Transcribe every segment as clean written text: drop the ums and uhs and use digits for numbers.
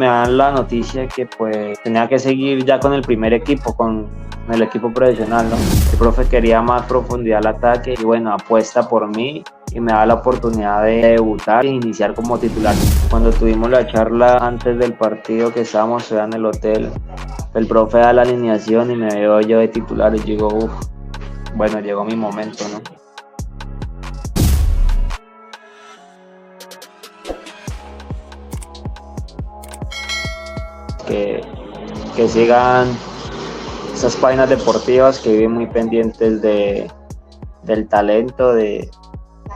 Me dan la noticia que pues tenía que seguir ya con el primer equipo, con el equipo profesional, ¿no? El profe quería más profundidad al ataque y bueno, apuesta por mí y me da la oportunidad de debutar e iniciar como titular. Cuando tuvimos la charla antes del partido que estábamos en el hotel, el profe da la alineación y me veo yo de titular y digo, bueno, llegó mi momento, ¿no? Que, que sigan esas páginas deportivas que viven muy pendientes del talento,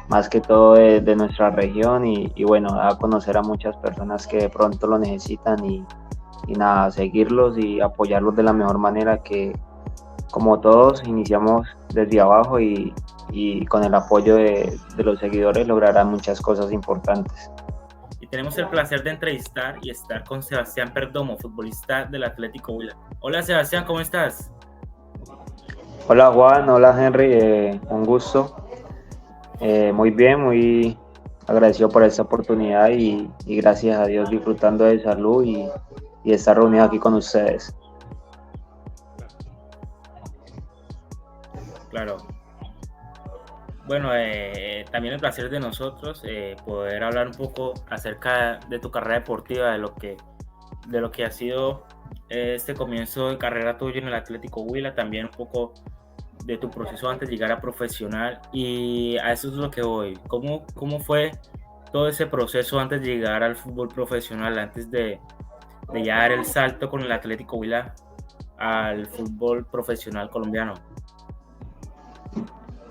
más que todo de nuestra región y bueno, a conocer a muchas personas que de pronto lo necesitan y nada, seguirlos y apoyarlos de la mejor manera, que como todos iniciamos desde abajo y con el apoyo de los seguidores lograrán muchas cosas importantes. Y tenemos el placer de entrevistar y estar con Sebastián Perdomo, futbolista del Atlético Huila. Hola Sebastián, ¿cómo estás? Hola Juan, hola Henry, un gusto. Muy bien, muy agradecido por esta oportunidad y gracias a Dios disfrutando de salud y estar reunido aquí con ustedes. Claro. Bueno, también el placer de nosotros poder hablar un poco acerca de tu carrera deportiva, de lo que ha sido este comienzo de carrera tuyo en el Atlético Huila, también un poco de tu proceso antes de llegar a profesional, y a eso es lo que voy. ¿Cómo fue todo ese proceso antes de llegar al fútbol profesional, antes de ya dar el salto con el Atlético Huila al fútbol profesional colombiano?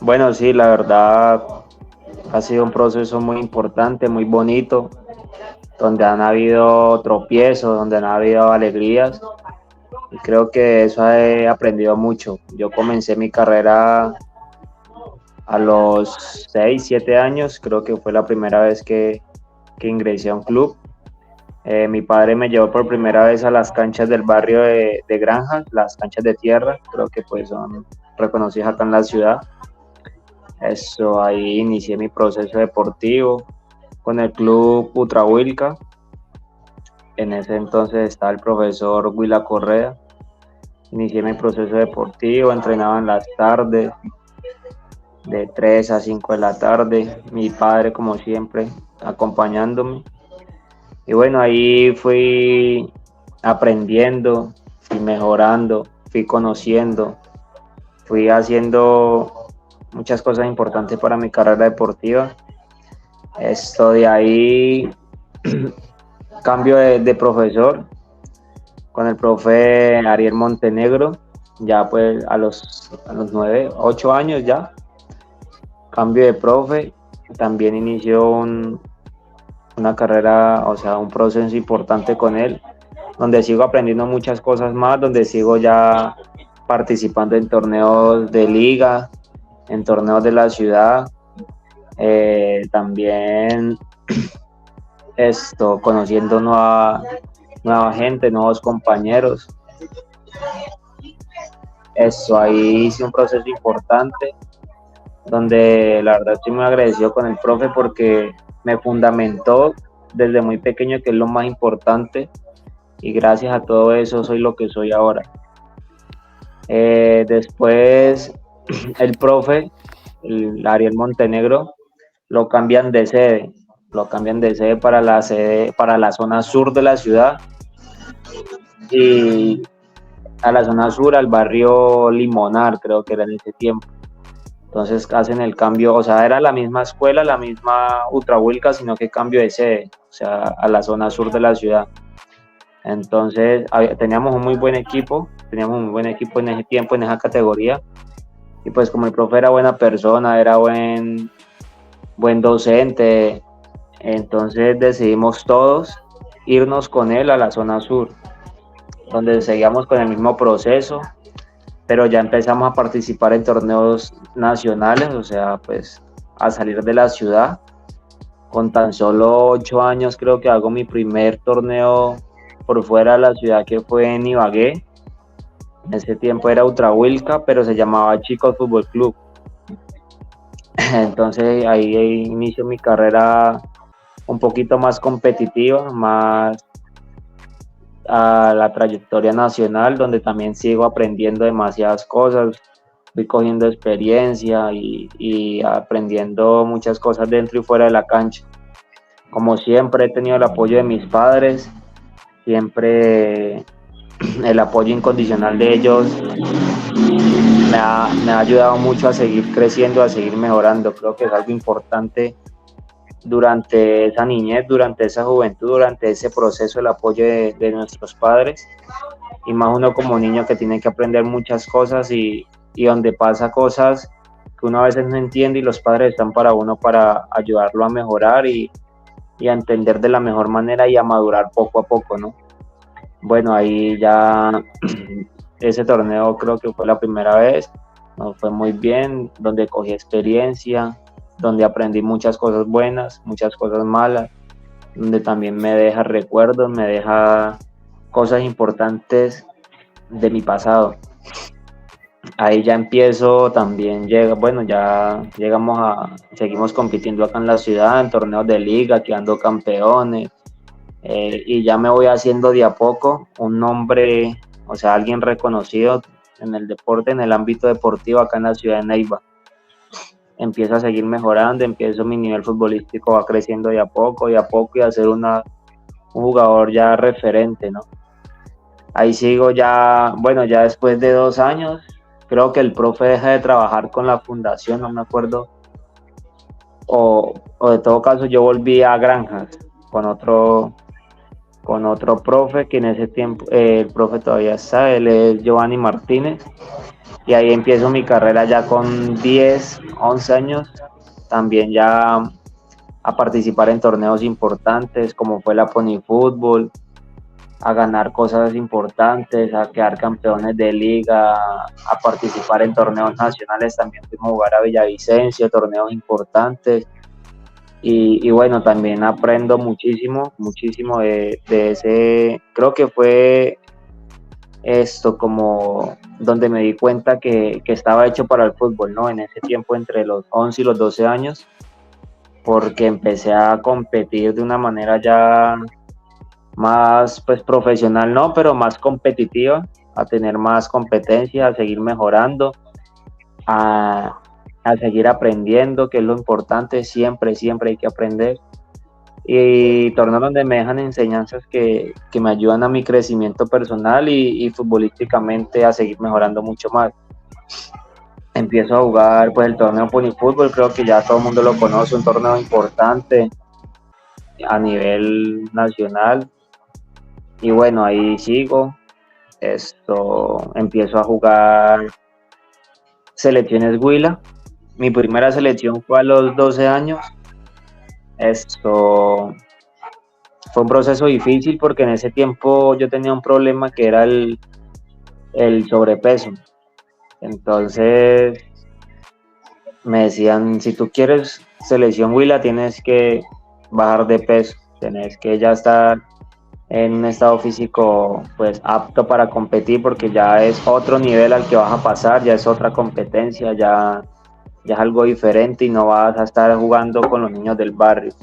Bueno, sí, la verdad ha sido un proceso muy importante, muy bonito, donde han habido tropiezos, donde han habido alegrías y creo que eso he aprendido mucho. Yo comencé mi carrera a los 6, 7 años, creo que fue la primera vez que ingresé a un club. Mi padre me llevó por primera vez a las canchas del barrio de Granjas, las canchas de tierra, creo que pues son reconocidas acá en la ciudad. Eso, ahí inicié mi proceso deportivo con el club Utrahuilca. En ese entonces estaba el profesor Huila Correa. Inicié mi proceso deportivo, entrenaba en las tardes, de 3 a 5 de la tarde. Mi padre, como siempre, acompañándome. Y bueno, ahí fui aprendiendo, fui mejorando, fui conociendo, fui haciendo muchas cosas importantes para mi carrera deportiva. Esto de ahí, cambio de profesor con el profe Ariel Montenegro, ya pues a los 9, 8 años ya, cambio de profe, también inició una carrera, o sea, un proceso importante con él, donde sigo aprendiendo muchas cosas más, donde sigo ya participando en torneos de liga, en torneos de la ciudad, también conociendo nueva gente, nuevos compañeros. Ahí hice un proceso importante donde la verdad estoy muy agradecido con el profe porque me fundamentó desde muy pequeño, que es lo más importante, y gracias a todo eso soy lo que soy ahora. Después el profe, el Ariel Montenegro, lo cambian de sede para la zona sur de la ciudad, y a la zona sur, al barrio Limonar, creo que era en ese tiempo. Entonces hacen el cambio, o sea, era la misma escuela, la misma Utrahuilca, sino que cambio de sede, o sea, a la zona sur de la ciudad. Entonces teníamos un muy buen equipo en ese tiempo, en esa categoría, y pues como el profe era buena persona, era buen docente, entonces decidimos todos irnos con él a la zona sur, donde seguíamos con el mismo proceso, pero ya empezamos a participar en torneos nacionales, o sea, pues a salir de la ciudad. Con tan solo 8 años creo que hago mi primer torneo por fuera de la ciudad, que fue en Ibagué. En ese tiempo era Utrahuilca, pero se llamaba Chicos Fútbol Club. Entonces ahí inicio mi carrera un poquito más competitiva, más a la trayectoria nacional, donde también sigo aprendiendo demasiadas cosas, fui cogiendo experiencia y aprendiendo muchas cosas dentro y fuera de la cancha. Como siempre he tenido el apoyo de mis padres, siempre el apoyo incondicional de ellos me ha ayudado mucho a seguir creciendo, a seguir mejorando. Creo que es algo importante durante esa niñez, durante esa juventud, durante ese proceso, el apoyo de nuestros padres, y más uno como niño que tiene que aprender muchas cosas y donde pasa cosas que uno a veces no entiende y los padres están para uno para ayudarlo a mejorar y a entender de la mejor manera y a madurar poco a poco, ¿no? Bueno, ahí ya ese torneo creo que fue la primera vez, nos fue muy bien, donde cogí experiencia, donde aprendí muchas cosas buenas, muchas cosas malas, donde también me deja recuerdos, me deja cosas importantes de mi pasado. Ahí ya empiezo, también llega, bueno, ya seguimos compitiendo acá en la ciudad, en torneos de liga, quedando campeones, y ya me voy haciendo de a poco un nombre, o sea, alguien reconocido en el deporte, en el ámbito deportivo acá en la ciudad de Neiva. Empiezo a seguir mejorando, empiezo mi nivel futbolístico va creciendo de a poco y a ser un jugador ya referente, ¿no? Ahí sigo ya, bueno, ya después de 2 años, creo que el profe deja de trabajar con la fundación, no me acuerdo, o de todo caso yo volví a Granjas con otro profe que en ese tiempo, el profe todavía está, él es Giovanni Martínez, y ahí empiezo mi carrera ya con 10, 11 años, también ya a participar en torneos importantes como fue la Pony Fútbol, a ganar cosas importantes, a quedar campeones de liga, a participar en torneos nacionales, también fuimos a jugar a Villavicencio, torneos importantes. Y bueno, también aprendo muchísimo, muchísimo de ese, creo que fue esto como donde me di cuenta que estaba hecho para el fútbol, ¿no? En ese tiempo entre los 11 y los 12 años, porque empecé a competir de una manera ya más pues profesional, no, pero más competitiva, a tener más competencia, a seguir mejorando, a seguir aprendiendo, que es lo importante, siempre, siempre hay que aprender. Y torneos donde me dejan enseñanzas que me ayudan a mi crecimiento personal y futbolísticamente a seguir mejorando mucho más. Empiezo a jugar pues el torneo Pony Fútbol, creo que ya todo el mundo lo conoce, un torneo importante a nivel nacional. Y bueno, ahí sigo, empiezo a jugar selecciones Huila. Mi primera selección fue a los 12 años. Esto fue un proceso difícil porque en ese tiempo yo tenía un problema que era el sobrepeso. Entonces me decían, si tú quieres selección Huila, tienes que bajar de peso, tienes que ya estar en un estado físico pues apto para competir, porque ya es otro nivel al que vas a pasar, ya es otra competencia, ya es algo diferente y no vas a estar jugando con los niños del barrio.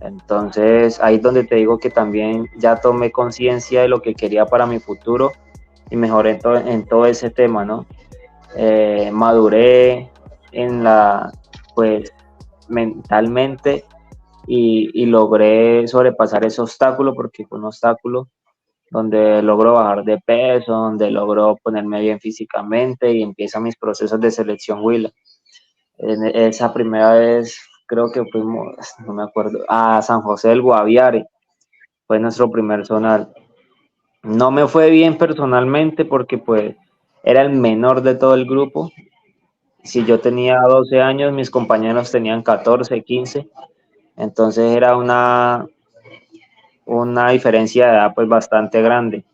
Entonces ahí es donde te digo que también ya tomé conciencia de lo que quería para mi futuro y mejoré en todo ese tema, ¿no? Maduré pues mentalmente y logré sobrepasar ese obstáculo, porque fue un obstáculo donde logro bajar de peso, donde logro ponerme bien físicamente y empiezan mis procesos de selección Huila. En esa primera vez creo que fuimos, no me acuerdo, a San José del Guaviare, fue nuestro primer zonal. No me fue bien personalmente porque pues era el menor de todo el grupo. Si yo tenía 12 años, mis compañeros tenían 14, 15, entonces era una diferencia de edad pues bastante grande.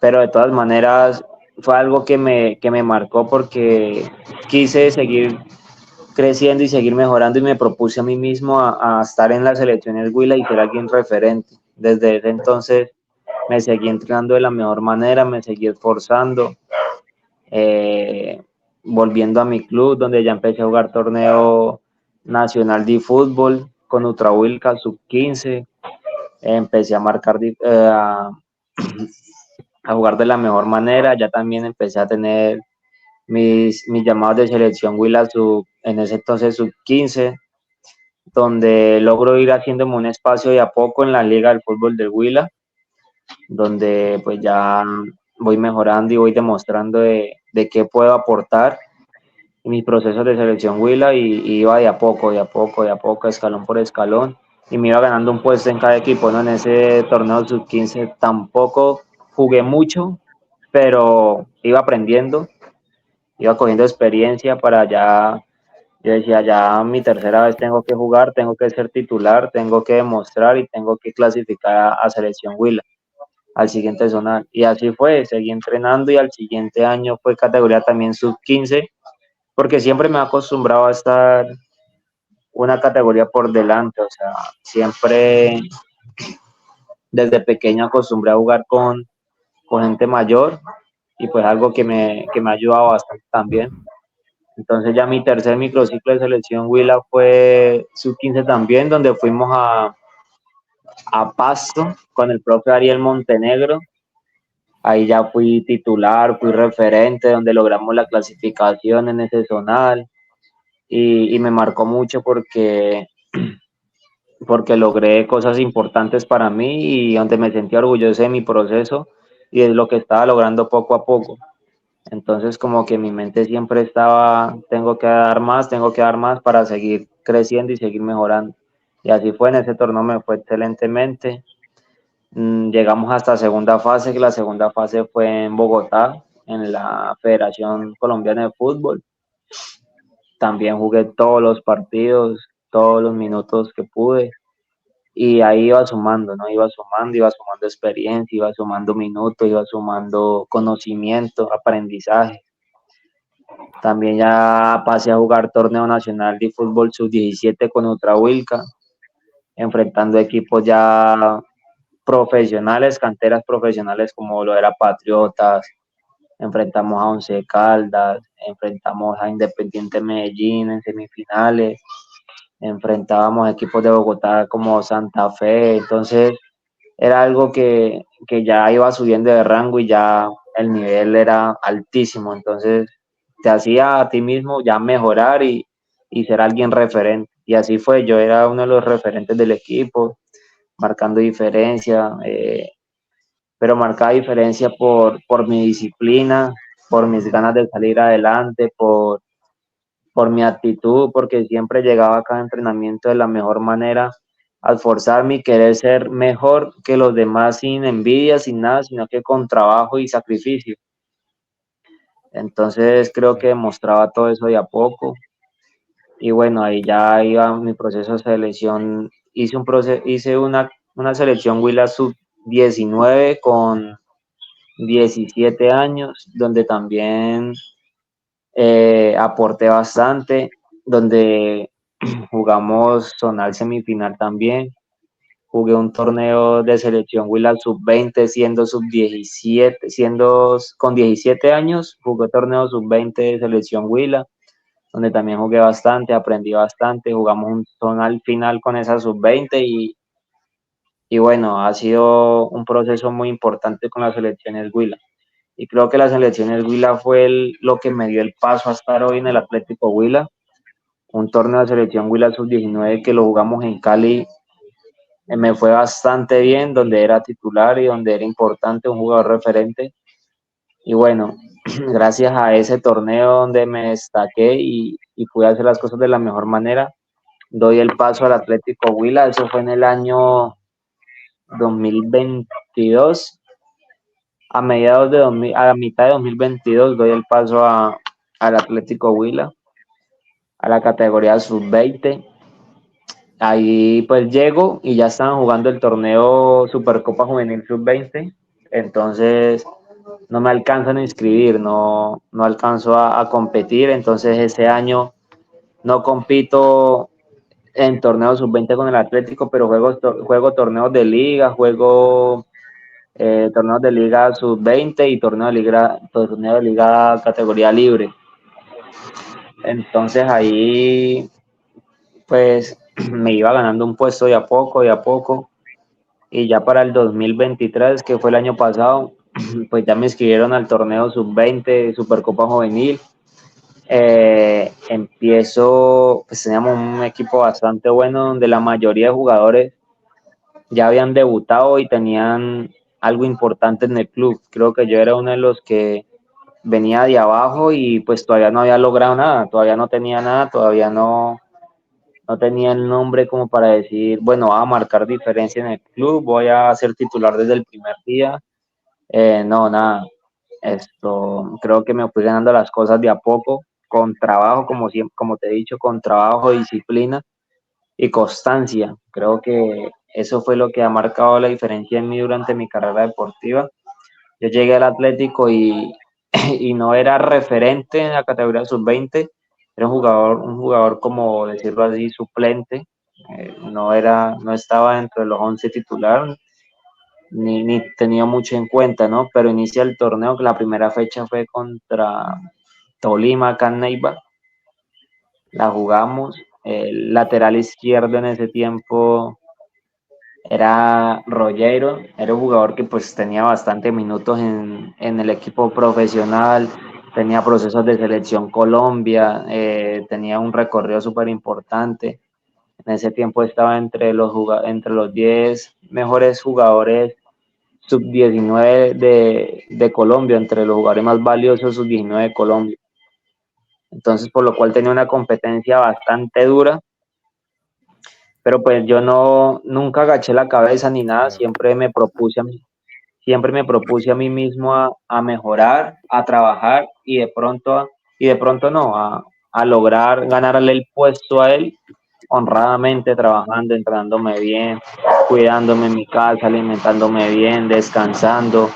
Pero de todas maneras fue algo que me marcó porque quise seguir creciendo y seguir mejorando y me propuse a mí mismo a estar en las selecciones Huila y ser alguien referente. Desde ese entonces me seguí entrenando de la mejor manera, me seguí esforzando, eh, volviendo a mi club donde ya empecé a jugar torneo nacional de fútbol con Ultrahuilca sub 15, empecé a marcar a jugar de la mejor manera. Ya también empecé a tener mis llamados de selección Huila en ese entonces sub 15, donde logro ir haciéndome un espacio de a poco en la Liga del Fútbol del Huila, donde pues ya voy mejorando y voy demostrando de qué puedo aportar en mis procesos de selección Huila, y iba de a poco, de a poco, de a poco, escalón por escalón, y me iba ganando un puesto en cada equipo, ¿no? En ese torneo sub 15 tampoco jugué mucho, pero iba aprendiendo, iba cogiendo experiencia para ya. Yo decía, ya mi tercera vez tengo que jugar, tengo que ser titular, tengo que demostrar y tengo que clasificar a selección Huila, al siguiente zonal. Y así fue, seguí entrenando y al siguiente año fue categoría también sub 15, porque siempre me he acostumbrado a estar una categoría por delante, o sea, siempre desde pequeño acostumbré a jugar con gente mayor, y pues algo que me ha ayudado bastante también. Entonces ya mi tercer microciclo de selección Huila fue sub 15 también, donde fuimos a Pasto con el profe Ariel Montenegro. Ahí ya fui titular, fui referente, donde logramos la clasificación en ese zonal, y me marcó mucho porque logré cosas importantes para mí y donde me sentí orgulloso de mi proceso y de lo que estaba logrando poco a poco. Entonces como que mi mente siempre estaba, tengo que dar más para seguir creciendo y seguir mejorando. Y así fue, en ese torneo me fue excelentemente. Llegamos hasta segunda fase, que la segunda fase fue en Bogotá, en la Federación Colombiana de Fútbol. También jugué todos los partidos, todos los minutos que pude, y ahí iba sumando, ¿no? Iba sumando experiencia, iba sumando minutos, iba sumando conocimiento, aprendizaje. También ya pasé a jugar torneo nacional de fútbol sub 17 con Ultrahuilca, enfrentando equipos ya profesionales, canteras profesionales como lo era Patriotas, enfrentamos a Once Caldas, enfrentamos a Independiente Medellín en semifinales, enfrentábamos equipos de Bogotá como Santa Fe. Entonces era algo que ya iba subiendo de rango y ya el nivel era altísimo, entonces te hacía a ti mismo ya mejorar y ser alguien referente. Y así fue, yo era uno de los referentes del equipo, marcando diferencia, pero marcaba diferencia por mi disciplina, por mis ganas de salir adelante, por mi actitud, porque siempre llegaba a cada entrenamiento de la mejor manera, a esforzarme y querer ser mejor que los demás, sin envidia, sin nada, sino que con trabajo y sacrificio. Entonces creo que demostraba todo eso de a poco. Y bueno, ahí ya iba mi proceso de selección. Hice una selección Huila sub 19 con 17 años, donde también aporté bastante, donde jugamos zonal semifinal también. Jugué un torneo de selección Huila sub 20 siendo sub 17, siendo con 17 años, jugué torneo sub 20 de selección Huila, donde también jugué bastante, aprendí bastante, jugamos un zonal final con esa sub 20, y bueno, ha sido un proceso muy importante con las selecciones Huila. Y creo que las selecciones Huila fue lo que me dio el paso a estar hoy en el Atlético Huila, un torneo de selección Huila sub 19 que lo jugamos en Cali. Me fue bastante bien, donde era titular y donde era importante, un jugador referente. Y bueno, gracias a ese torneo donde me destaqué y pude hacer las cosas de la mejor manera, doy el paso al Atlético Huila. Eso fue en el año 2022, a mitad de 2022 doy el paso al Atlético Huila, a la categoría sub 20. Ahí pues llego y ya estaban jugando el torneo Supercopa Juvenil sub 20, entonces no me alcanzan a inscribir, no alcanzo a competir, entonces ese año no compito en torneos sub 20 con el Atlético, pero juego torneos de liga, juego torneos de liga sub 20 y torneo de liga categoría libre. Entonces ahí pues me iba ganando un puesto de a poco, de a poco, y ya para el 2023, que fue el año pasado, pues ya me inscribieron al torneo sub-20, Supercopa Juvenil. Empiezo, pues teníamos un equipo bastante bueno donde la mayoría de jugadores ya habían debutado y tenían algo importante en el club. Creo que yo era uno de los que venía de abajo y pues todavía no había logrado nada, todavía no tenía nada, todavía no tenía el nombre como para decir, bueno, voy a marcar diferencia en el club, voy a ser titular desde el primer día. No, nada. Esto, creo que me fui ganando las cosas de a poco, con trabajo, como siempre, como te he dicho, con trabajo, disciplina y constancia. Creo que eso fue lo que ha marcado la diferencia en mí durante mi carrera deportiva. Yo llegué al Atlético y no era referente en la categoría sub-20, era un jugador como decirlo así, suplente. No estaba dentro de los 11 titulares, ni tenía mucho en cuenta, ¿no? Pero inicia el torneo, que la primera fecha fue contra Tolima, acá en Neiva, la jugamos. El lateral izquierdo en ese tiempo era Rollero, era un jugador que pues tenía bastante minutos en el equipo profesional, tenía procesos de selección Colombia, tenía un recorrido súper importante. En ese tiempo estaba entre los 10 mejores jugadores sub-19 de Colombia, entre los jugadores más valiosos sub-19 de Colombia. Entonces, por lo cual tenía una competencia bastante dura, pero pues yo nunca agaché la cabeza ni nada, Claro. siempre me propuse a mí mismo a mejorar, a trabajar y de pronto no, a lograr ganarle el puesto a él honradamente, trabajando, entrenándome bien, cuidándome en mi casa, alimentándome bien, descansando,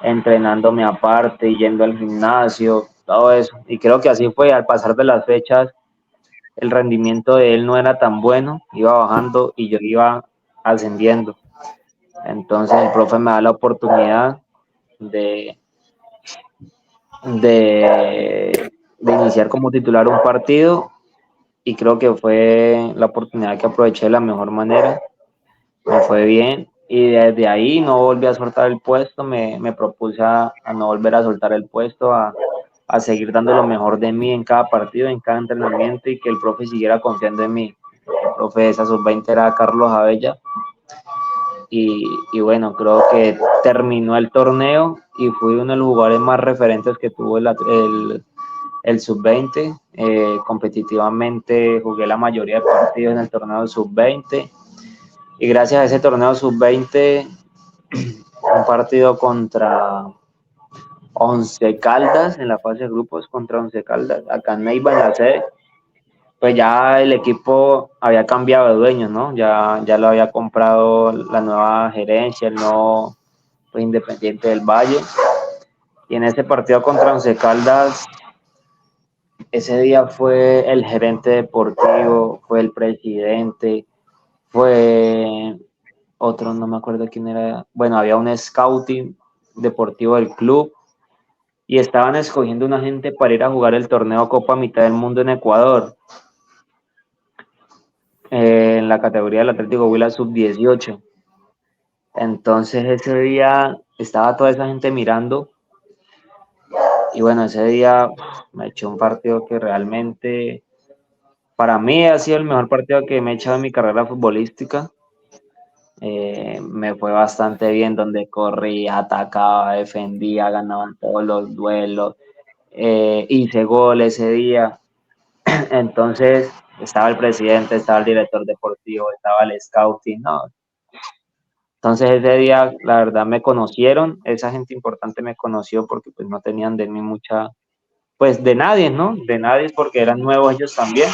entrenándome aparte, yendo al gimnasio, todo eso. Y creo que así fue, al pasar de las fechas, el rendimiento de él no era tan bueno, iba bajando y yo iba ascendiendo. Entonces el profe me da la oportunidad de, de iniciar como titular un partido y creo que fue la oportunidad que aproveché de la mejor manera, me fue bien y desde ahí no volví a soltar el puesto, me propuse a no volver a soltar el puesto, a seguir dando lo mejor de mí en cada partido, en cada entrenamiento y que el profe siguiera confiando en mí. El profe de esa sub-20 era Carlos Abella y bueno, creo que terminó el torneo y fui uno de los jugadores más referentes que tuvo el sub-20. Competitivamente jugué la mayoría de partidos en el torneo sub-20 y gracias a ese torneo sub-20, un partido contra Once Caldas en la fase de grupos, contra Once Caldas, acá en Neiva, en la sede, pues ya el equipo había cambiado de dueños, ¿no? Ya lo había comprado la nueva gerencia, el nuevo pues, Independiente del Valle. Y en ese partido contra Once Caldas, ese día fue el gerente deportivo, fue el presidente, fue otro, no me acuerdo quién era. Bueno, había un scouting deportivo del club y estaban escogiendo una gente para ir a jugar el torneo Copa Mitad del Mundo en Ecuador, en la categoría del Atlético Huila sub-18. Entonces ese día estaba toda esa gente mirando y bueno, ese día me eché un partido que realmente para mí ha sido el mejor partido que me he echado en mi carrera futbolística. Me fue bastante bien donde corría, atacaba, defendía, ganaba todos los duelos, hice gol ese día. Entonces estaba el presidente, estaba el director deportivo, estaba el scouting, ¿no? Entonces ese día, la verdad, me conocieron, esa gente importante me conoció porque pues no tenían de mí mucha, pues de nadie, ¿no? De nadie porque eran nuevos ellos también.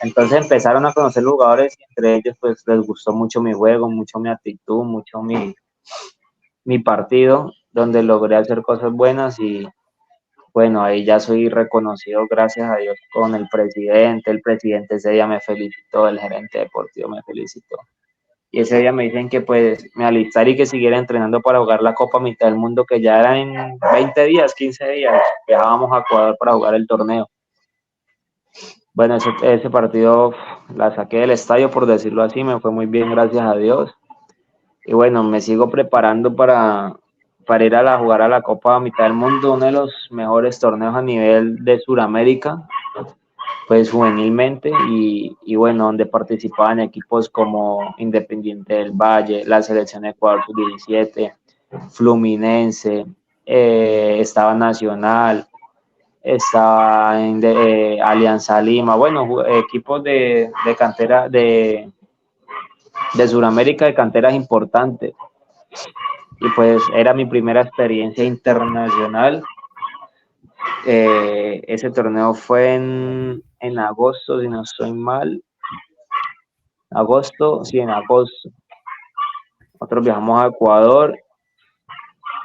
Entonces empezaron a conocer jugadores y entre ellos pues les gustó mucho mi juego, mucho mi actitud, mucho mi partido, donde logré hacer cosas buenas y bueno, ahí ya soy reconocido, gracias a Dios, con el presidente ese día me felicitó, el gerente deportivo me felicitó. Y ese día me dicen que pues me alistar y que siguiera entrenando para jugar la Copa Mitad del Mundo, que ya era en 20 días, 15 días, viajábamos a Ecuador para jugar el torneo. Bueno, ese partido la saqué del estadio, por decirlo así, me fue muy bien, gracias a Dios. y bueno, me sigo preparando para ir jugar a la Copa Mitad del Mundo, uno de los mejores torneos a nivel de Sudamérica, pues juvenilmente, y bueno, donde participaban equipos como Independiente del Valle, la Selección Ecuador Sub-17, Fluminense, estaba Nacional, estaba Alianza Lima, bueno, equipos de cantera de Sudamérica, de canteras importantes. Y pues era mi primera experiencia internacional. Ese torneo fue en agosto, si no estoy mal. Agosto, sí, en agosto. Nosotros viajamos a Ecuador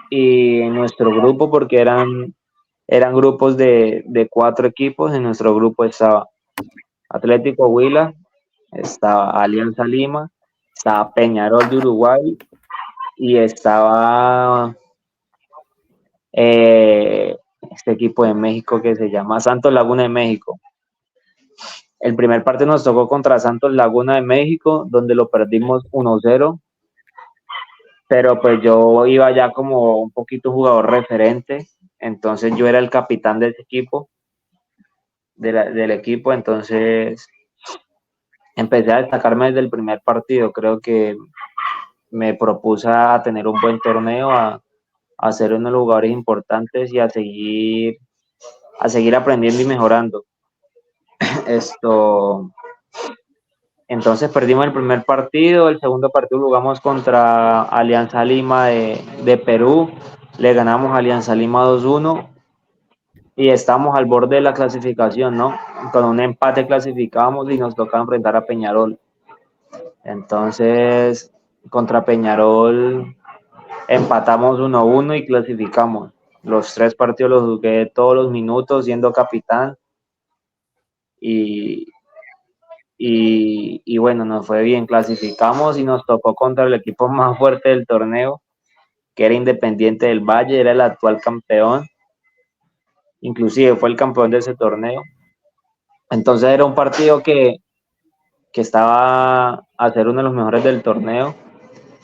y en nuestro grupo, porque eran grupos de 4 equipos, en nuestro grupo estaba Atlético Huila, estaba Alianza Lima, estaba Peñarol de Uruguay y estaba este equipo de México que se llama Santos Laguna de México. El primer partido nos tocó contra Santos Laguna de México, donde lo perdimos 1-0, pero pues yo iba ya como un poquito jugador referente, entonces yo era el capitán de ese equipo, del equipo, entonces empecé a destacarme desde el primer partido. Creo que me propuse a tener un buen torneo, a ser uno de los jugadores importantes y a seguir aprendiendo y mejorando. Esto, entonces perdimos el primer partido, el segundo partido jugamos contra Alianza Lima de Perú, le ganamos a Alianza Lima 2-1 y estamos al borde de la clasificación, ¿no? Con un empate clasificamos y nos toca enfrentar a Peñarol. Entonces, contra Peñarol empatamos 1-1 y clasificamos. Los 3 partidos los jugué todos los minutos siendo capitán y, y bueno, nos fue bien, clasificamos y nos tocó contra el equipo más fuerte del torneo, que era Independiente del Valle, era el actual campeón, inclusive fue el campeón de ese torneo. Entonces era un partido que estaba a ser uno de los mejores del torneo,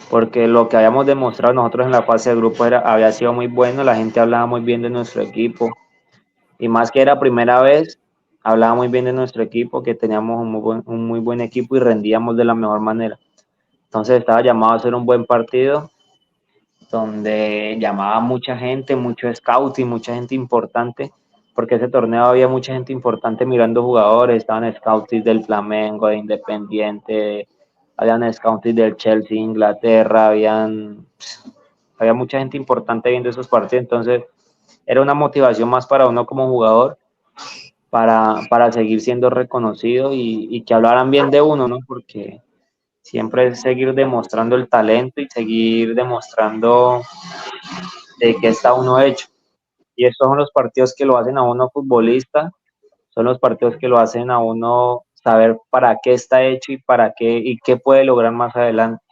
porque lo que habíamos demostrado nosotros en la fase de grupo había sido muy bueno, la gente hablaba muy bien de nuestro equipo, y más que era primera vez, hablaba muy bien de nuestro equipo, que teníamos un muy buen equipo y rendíamos de la mejor manera. Entonces estaba llamado a ser un buen partido, donde llamaba mucha gente, mucho scout y mucha gente importante, porque ese torneo había mucha gente importante mirando jugadores, estaban scouts del Flamengo, de Independiente, habían scouts del Chelsea, Inglaterra, había mucha gente importante viendo esos partidos, entonces era una motivación más para uno como jugador, para seguir siendo reconocido y que hablaran bien de uno, ¿no? Porque siempre es seguir demostrando el talento y seguir demostrando de qué está uno hecho. Y estos son los partidos que lo hacen a uno futbolista, son los partidos que lo hacen a uno saber para qué está hecho y para qué y qué puede lograr más adelante.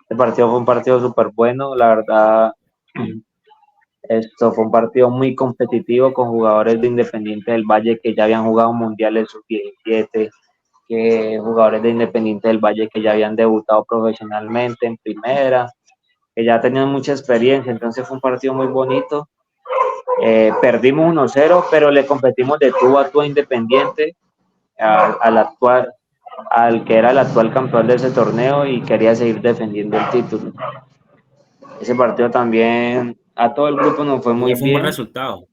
El partido fue un partido súper bueno, la verdad. Esto fue un partido muy competitivo con jugadores de Independiente del Valle que ya habían jugado mundiales sub-17, que jugadores de Independiente del Valle que ya habían debutado profesionalmente en primera, que ya tenían mucha experiencia, entonces fue un partido muy bonito. Perdimos 1-0, pero le competimos de tú a tú a Independiente, al que era el actual campeón de ese torneo y quería seguir defendiendo el título. Ese partido también a todo el grupo nos fue muy Igual fue un buen bien. resultado.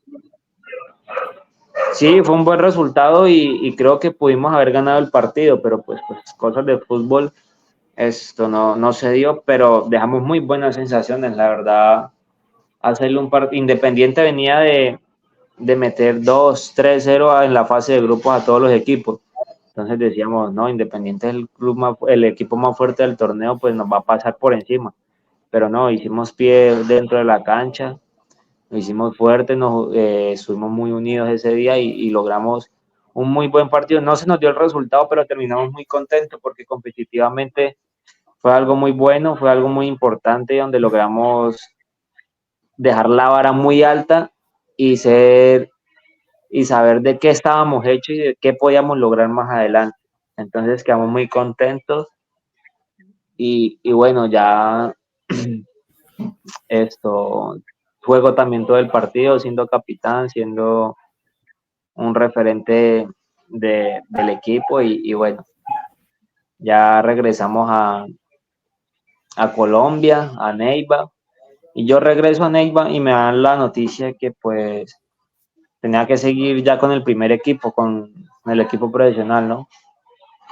Sí, fue un buen resultado y creo que pudimos haber ganado el partido, pero pues cosas de fútbol, esto no se dio, pero dejamos muy buenas sensaciones, la verdad. Hacerle un partido Independiente venía de meter 2-3-0 en la fase de grupos a todos los equipos. Entonces decíamos, no, Independiente es el equipo más fuerte del torneo, pues nos va a pasar por encima. Pero no, hicimos pie dentro de la cancha, nos hicimos fuertes, estuvimos muy unidos ese día y logramos un muy buen partido. No se nos dio el resultado, pero terminamos muy contentos porque competitivamente fue algo muy bueno, fue algo muy importante donde logramos dejar la vara muy alta y saber de qué estábamos hechos y de qué podíamos lograr más adelante. Entonces quedamos muy contentos Y bueno, ya esto, juego también todo el partido, siendo capitán, siendo un referente del equipo y bueno, ya regresamos a Colombia, a Neiva, y yo regreso a Neiva y me dan la noticia que pues tenía que seguir ya con el primer equipo, con el equipo profesional, ¿no?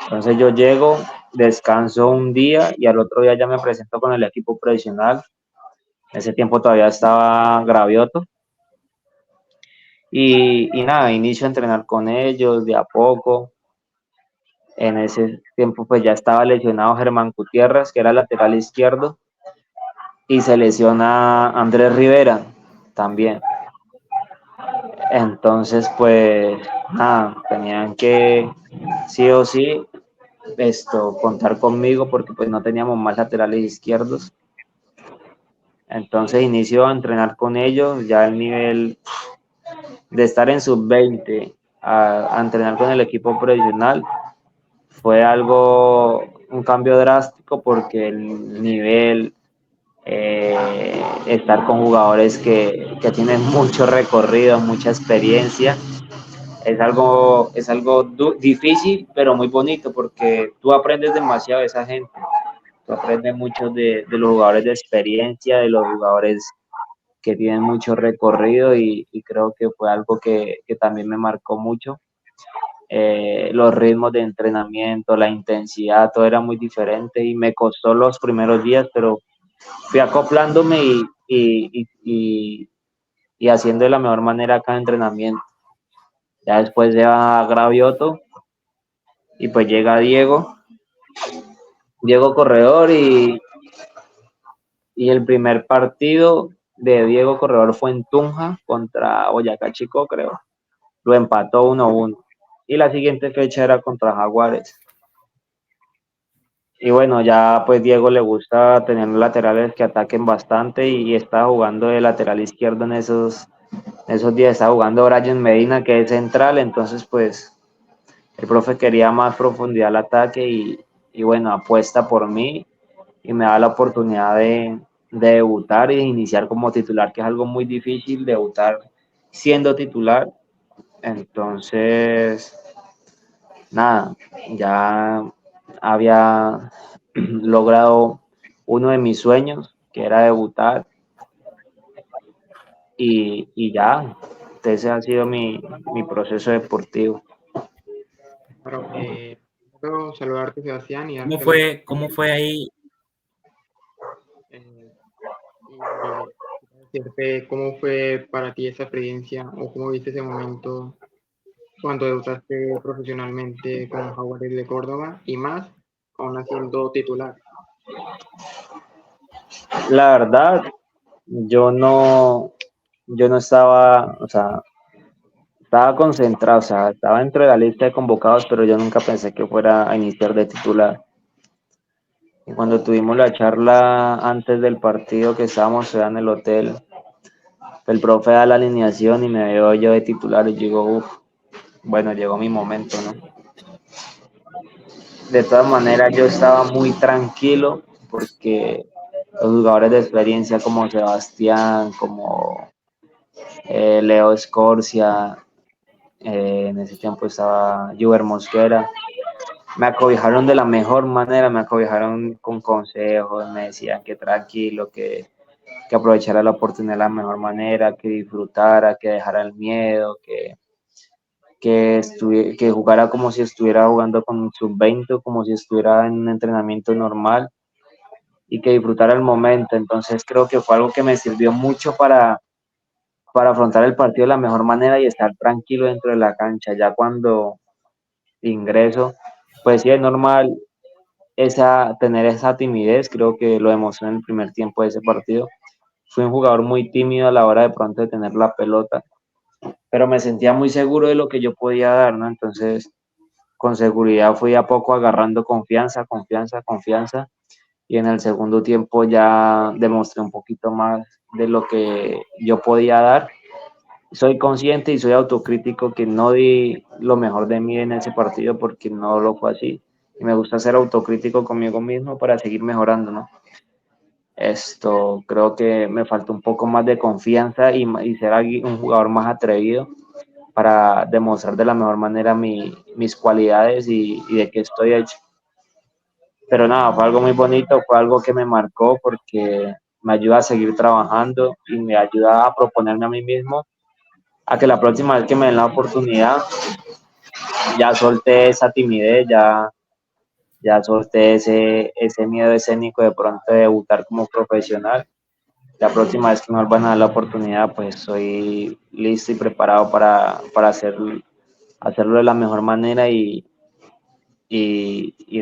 Entonces yo llego, descanso un día y al otro día ya me presento con el equipo profesional. En ese tiempo todavía estaba Gravioto. Y nada, inicio a entrenar con ellos de a poco. En ese tiempo pues ya estaba lesionado Germán Gutiérrez, que era lateral izquierdo, y se lesiona Andrés Rivera también. Entonces pues nada, tenían que sí o sí contar conmigo porque pues no teníamos más laterales izquierdos. Entonces inicio a entrenar con ellos, ya el nivel de estar en sub-20 a entrenar con el equipo profesional fue algo, un cambio drástico porque el nivel, estar con jugadores que tienen mucho recorrido, mucha experiencia, es algo difícil, pero muy bonito porque tú aprendes demasiado de esa gente. Tú aprendes mucho de los jugadores de experiencia, de los jugadores que tienen mucho recorrido y creo que fue algo que también me marcó mucho. Los ritmos de entrenamiento, la intensidad, todo era muy diferente y me costó los primeros días, pero fui acoplándome y haciendo de la mejor manera cada entrenamiento. Ya después se va Gravioto y pues llega Diego Corredor y el primer partido de Diego Corredor fue en Tunja contra Boyacá Chico, creo. Lo empató 1-1. Y la siguiente fecha era contra Jaguares. Y bueno, ya pues Diego le gusta tener laterales que ataquen bastante y está jugando de lateral izquierdo esos días. Está jugando Brian Medina, que es central. Entonces pues el profe quería más profundidad al ataque y bueno, apuesta por mí y me da la oportunidad de debutar y de iniciar como titular, que es algo muy difícil, debutar siendo titular. Entonces, nada, ya había logrado uno de mis sueños, que era debutar, y ya, ese ha sido mi proceso deportivo. Claro, quiero saludarte, Sebastián, y ¿Cómo darte las fue, cómo fue ahí? y decirte cómo fue para ti esa experiencia o cómo viste ese momento cuando debutaste profesionalmente con Jaguares de Córdoba y más aún siendo titular. La verdad, yo no, yo no estaba, o sea, estaba concentrado, o sea, estaba dentro de la lista de convocados, pero yo nunca pensé que fuera a iniciar de titular. Y cuando tuvimos la charla antes del partido que estábamos en el hotel, el profe da la alineación y me veo yo de titular y digo, uff, bueno, llegó mi momento, ¿no? De todas maneras, yo estaba muy tranquilo porque los jugadores de experiencia como Sebastián, como Leo Escorcia, en ese tiempo estaba Juber Mosquera, me acobijaron de la mejor manera, me acobijaron con consejos, me decían que tranquilo, que aprovechara la oportunidad de la mejor manera, que disfrutara, que dejara el miedo, que jugara como si estuviera jugando con un sub-20, como si estuviera en un entrenamiento normal y que disfrutara el momento. Entonces creo que fue algo que me sirvió mucho para afrontar el partido de la mejor manera y estar tranquilo dentro de la cancha. Ya cuando ingreso, pues sí es normal tener esa timidez, creo que lo demostré en el primer tiempo de ese partido. Fui un jugador muy tímido a la hora de pronto de tener la pelota, pero me sentía muy seguro de lo que yo podía dar, ¿no? Entonces, con seguridad fui a poco agarrando confianza, confianza, confianza, y en el segundo tiempo ya demostré un poquito más de lo que yo podía dar. Soy consciente y soy autocrítico que no di lo mejor de mí en ese partido porque no lo fue así. y me gusta ser autocrítico conmigo mismo para seguir mejorando, ¿no? Creo que me falta un poco más de confianza y ser un jugador más atrevido para demostrar de la mejor manera mis cualidades y de qué estoy hecho. Pero nada, fue algo muy bonito, fue algo que me marcó porque me ayuda a seguir trabajando y me ayuda a proponerme a mí mismo a que la próxima vez que me den la oportunidad ya solté esa timidez, ya solté ese miedo escénico de pronto de debutar como profesional. La próxima vez que me vuelvan a dar la oportunidad, pues estoy listo y preparado para hacerlo de la mejor manera y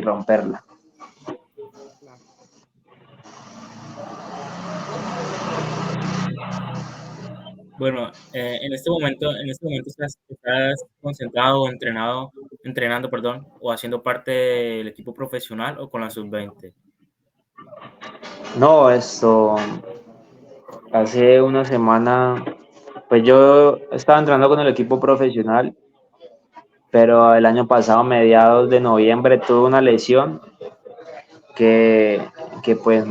romperla. Claro. Bueno, en este momento estás concentrado o entrenando, perdón, o haciendo parte del equipo profesional o con la sub-20. No, hace una semana, pues yo estaba entrenando con el equipo profesional, pero el año pasado, mediados de noviembre, tuve una lesión que, que pues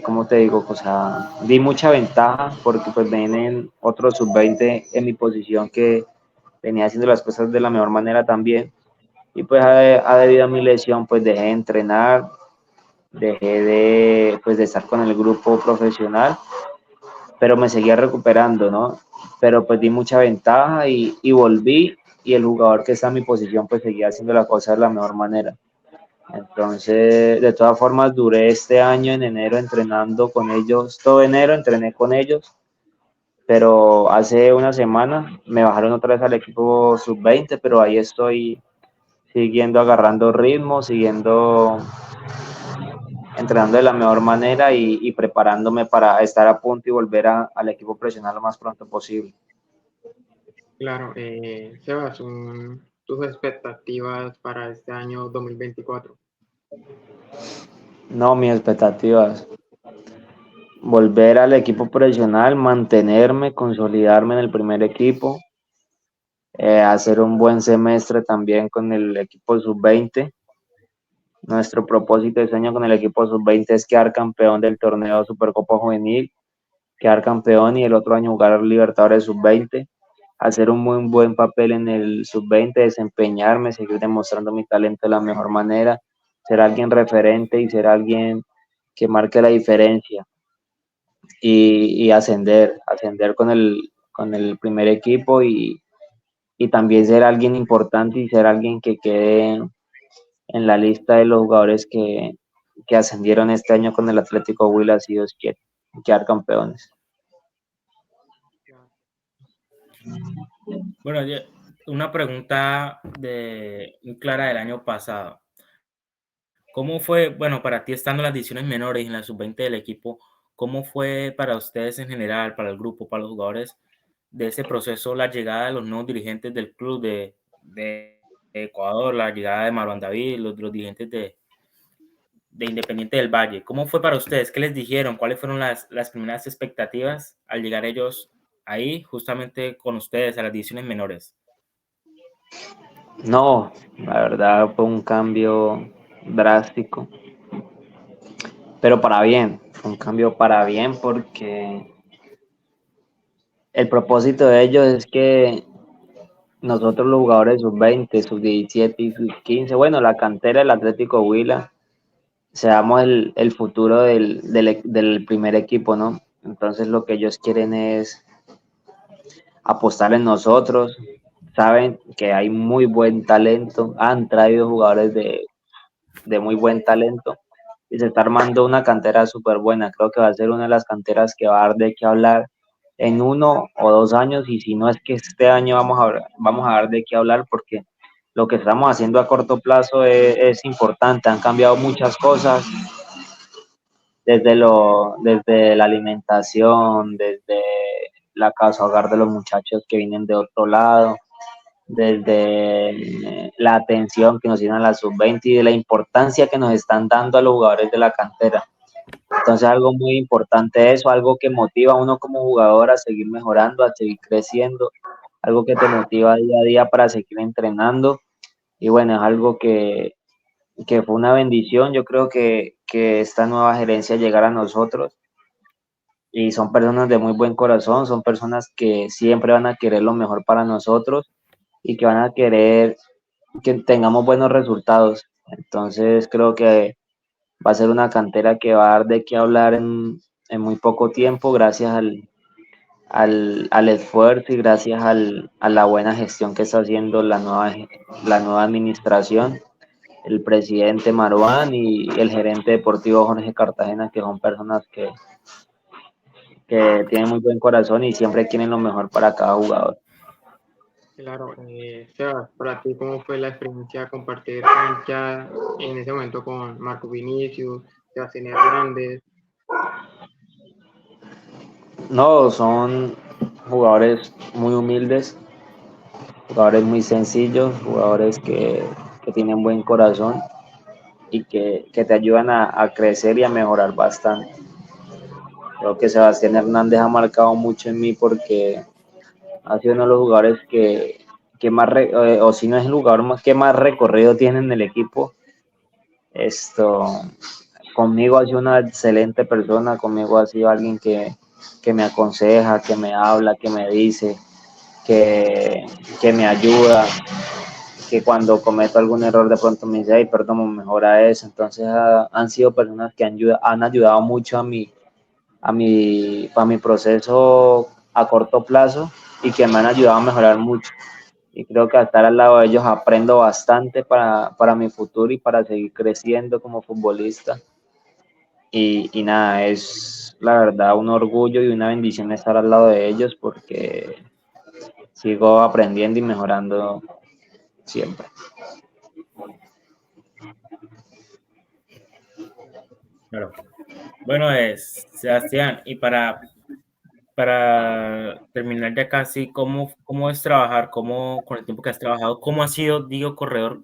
¿cómo te digo? O sea, di mucha ventaja porque pues vienen otros sub-20 en mi posición que venía haciendo las cosas de la mejor manera también. Y pues debido a mi lesión, pues dejé de entrenar, dejé de estar con el grupo profesional, pero me seguía recuperando, ¿no? Pero pues di mucha ventaja y volví y el jugador que está en mi posición pues seguía haciendo la cosa de la mejor manera. Entonces, de todas formas, duré este año en enero entrenando con ellos, todo enero entrené con ellos, pero hace una semana me bajaron otra vez al equipo sub-20, pero ahí estoy siguiendo agarrando ritmo, siguiendo entrenando de la mejor manera y preparándome para estar a punto y volver al equipo profesional lo más pronto posible. Claro, Sebas, tus expectativas para este año 2024. No, mis expectativas, volver al equipo profesional, mantenerme, consolidarme en el primer equipo, hacer un buen semestre también con el equipo sub-20. Nuestro propósito de este año con el equipo sub-20 es quedar campeón del torneo Supercopa Juvenil, quedar campeón y el otro año jugar Libertadores sub-20, hacer un muy buen papel en el sub-20, desempeñarme, seguir demostrando mi talento de la mejor manera, ser alguien referente y ser alguien que marque la diferencia y ascender con el primer equipo y también ser alguien importante y ser alguien que quede en la lista de los jugadores que ascendieron este año con el Atlético Huila, si Dios quiere, quedar campeones. Bueno, una pregunta muy clara del año pasado. ¿Cómo fue, bueno, para ti estando en las divisiones menores y en la sub-20 del equipo, cómo fue para ustedes en general, para el grupo, para los jugadores de ese proceso, la llegada de los nuevos dirigentes del club de Ecuador, la llegada de Marwan David, los dirigentes de Independiente del Valle? ¿Cómo fue para ustedes? ¿Qué les dijeron? ¿Cuáles fueron las primeras expectativas al llegar ellos ahí, justamente con ustedes, a las divisiones menores? No, la verdad fue un cambio drástico, pero para bien, fue un cambio para bien porque el propósito de ellos es que nosotros los jugadores sub-20, sub-17 y sub-15, bueno, la cantera del Atlético Huila, seamos el futuro del primer equipo, ¿no? Entonces lo que ellos quieren es apostar en nosotros, saben que hay muy buen talento, han traído jugadores de muy buen talento y se está armando una cantera súper buena. Creo que va a ser una de las canteras que va a dar de qué hablar en 1 o 2 años y si no es que este año vamos a dar de qué hablar porque lo que estamos haciendo a corto plazo es importante. Han cambiado muchas cosas desde la alimentación, desde la casa hogar de los muchachos que vienen de otro lado, desde la atención que nos tienen a la sub-20 y de la importancia que nos están dando a los jugadores de la cantera. Entonces algo muy importante eso, algo que motiva a uno como jugador a seguir mejorando, a seguir creciendo, algo que te motiva día a día para seguir entrenando bueno, es algo que fue una bendición. Yo creo que esta nueva gerencia llegara a nosotros y son personas de muy buen corazón, son personas que siempre van a querer lo mejor para nosotros y que van a querer que tengamos buenos resultados. Entonces creo que va a ser una cantera que va a dar de qué hablar en muy poco tiempo, gracias al esfuerzo y gracias a la buena gestión que está haciendo la nueva administración, el presidente Marwan y el gerente deportivo Jorge Cartagena, que son personas que tienen muy buen corazón y siempre quieren lo mejor para cada jugador. Claro, Sebas, para ti, ¿cómo fue la experiencia compartir cancha en ese momento con Marco Vinicius, Sebastián Hernández? No, son jugadores muy humildes, jugadores muy sencillos, jugadores que tienen buen corazón y que te ayudan a crecer y a mejorar bastante. Creo que Sebastián Hernández ha marcado mucho en mí porque ha sido uno de los jugadores que más, o si no es el jugador que más recorrido tiene en el equipo. Esto, conmigo ha sido una excelente persona, conmigo ha sido alguien que me aconseja, que me habla, que me dice, que me ayuda, que cuando cometo algún error de pronto me dice, ay, perdón, mejora eso. Entonces han sido personas que han ayudado mucho a mi proceso a corto plazo y que me han ayudado a mejorar mucho. Y creo que al estar al lado de ellos aprendo bastante para mi futuro y para seguir creciendo como futbolista. Y nada, es la verdad un orgullo y una bendición estar al lado de ellos porque sigo aprendiendo y mejorando siempre. Claro. Bueno, Sebastián, y para terminar ya casi, ¿cómo es trabajar? Con el tiempo que has trabajado, cómo ha sido Diego Corredor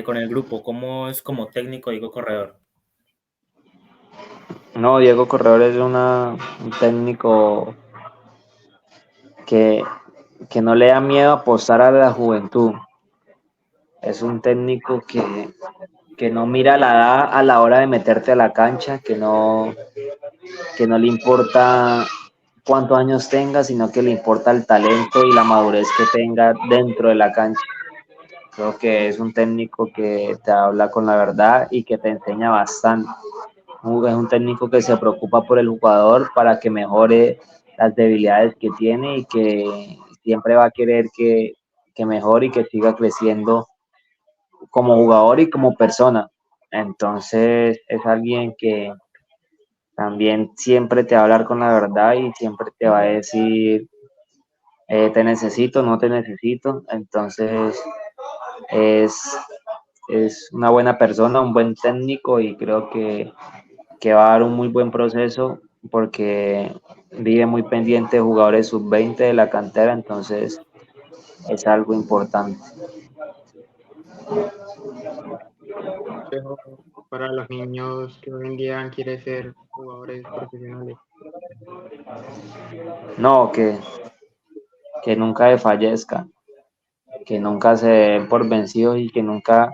con el grupo? ¿Cómo es como técnico Diego Corredor? No, Diego Corredor es un técnico que, que no le da miedo apostar a la juventud. Es un técnico que no mira la edad a la hora de meterte a la cancha, que no le importa cuántos años tenga, sino que le importa el talento y la madurez que tenga dentro de la cancha. Creo que es un técnico que te habla con la verdad y que te enseña bastante. Es un técnico que se preocupa por el jugador para que mejore las debilidades que tiene y que siempre va a querer que mejore y que siga creciendo como jugador y como persona. Entonces es alguien que también siempre te va a hablar con la verdad y siempre te va a decir, te necesito, no te necesito. Entonces es, es una buena persona, un buen técnico y creo que va a dar un muy buen proceso porque vive muy pendiente de jugadores sub-20 de la cantera, entonces es algo importante. Consejo para los niños que hoy en día quieren ser jugadores profesionales. No, que nunca desfallezcan, que nunca se den por vencidos y que nunca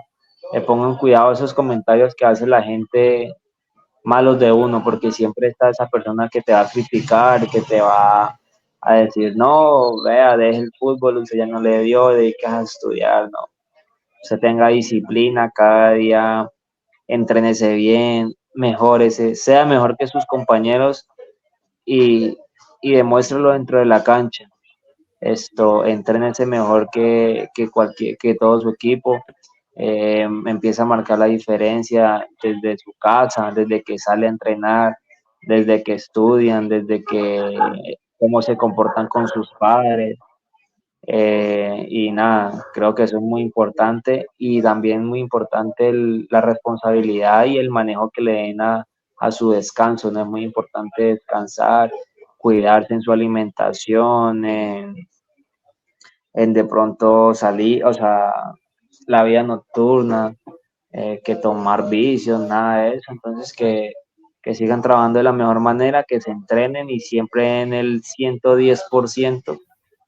le pongan cuidado a esos comentarios que hace la gente malos de uno, porque siempre está esa persona que te va a criticar, que te va a decir, no, vea, deje el fútbol, usted ya no le dio, dedique a estudiar, no. Usted tenga disciplina, cada día entrénese bien, mejórese, sea mejor que sus compañeros y, y demuéstrelo dentro de la cancha. Entrénese mejor que todo su equipo, empieza a marcar la diferencia desde su casa, desde que sale a entrenar, desde que estudian, desde que cómo se comportan con sus padres. Y nada, creo que eso es muy importante y también muy importante la responsabilidad y el manejo que le den a su descanso. No es muy importante descansar, cuidarse en su alimentación, en de pronto salir, o sea, la vida nocturna, que tomar vicios, nada de eso. Entonces, que sigan trabajando de la mejor manera, que se entrenen y siempre en el 110%,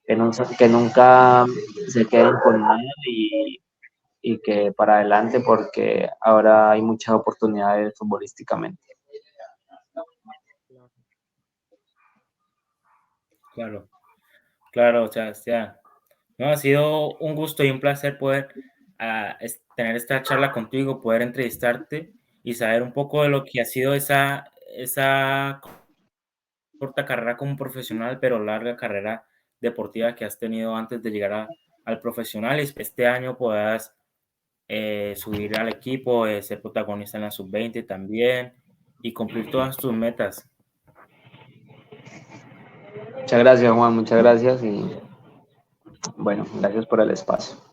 que nunca se queden con nada y que para adelante porque ahora hay muchas oportunidades futbolísticamente. Claro, claro, Sebastián. No, ha sido un gusto y un placer poder tener esta charla contigo, poder entrevistarte y saber un poco de lo que ha sido esa corta carrera como profesional, pero larga carrera deportiva que has tenido antes de llegar al profesional. Y este año puedas subir al equipo, ser protagonista en la sub-20 también y cumplir todas tus metas. Muchas gracias, Juan, muchas gracias y bueno, gracias por el espacio.